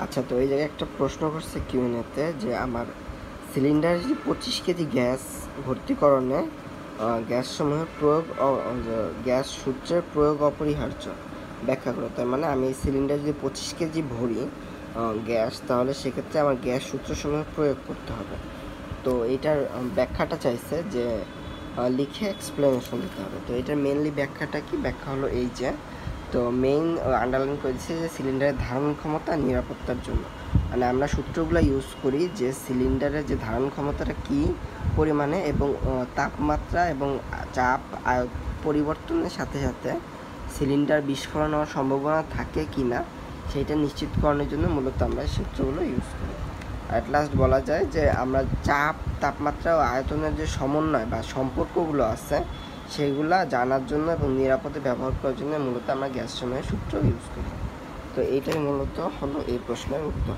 আচ্ছা, তো এই জায়গায় একটা প্রশ্ন করছে কিউএনএতে যে আমার সিলিন্ডারে যদি 25 কেজি গ্যাস ভর্তিকরণে গ্যাস সমূহের প্রয়োগ গ্যাস সূত্রের প্রয়োগ অপরিহার্য ব্যাখ্যা করো। তার মানে আমি সিলিন্ডার যদি 25 কেজি ভরি গ্যাস, তাহলে সেক্ষেত্রে আমার গ্যাস সূত্রসমূহের প্রয়োগ করতে হবে। তো এইটার ব্যাখ্যাটা চাইছে যে লিখে এক্সপ্লেনেশন দিতে হবে। তো এটার মেইনলি ব্যাখ্যাটা কি? ব্যাখ্যা হলো এই যে, তো মেইন আন্ডারলাইন করেছে যে সিলিন্ডারের ধারণ ক্ষমতা নিরাপত্তার জন্য। মানে আমরা সূত্রগুলো ইউজ করি যে সিলিন্ডারের যে ধারণ ক্ষমতাটা কী পরিমাণে এবং তাপমাত্রা এবং চাপ পরিবর্তনের সাথে সাথে সিলিন্ডার বিস্ফোরণ হওয়ার সম্ভাবনা থাকে কি না সেইটা নিশ্চিতকরণের জন্য মূলত আমরা সূত্রগুলো ইউজ করি। অ্যাট লাস্ট বলা যায় যে আমরা চাপ, তাপমাত্রা ও আয়তনের যে সমন্বয় বা সম্পর্কগুলো আছে সেইগুলা জানার জন্য এবং নিরাপদে ব্যবহার করার জন্য মূলত আমরা গ্যাস সময়ের সূত্র ইউজ করি। তো এইটাই মূলত হলো এই প্রশ্নের উত্তর।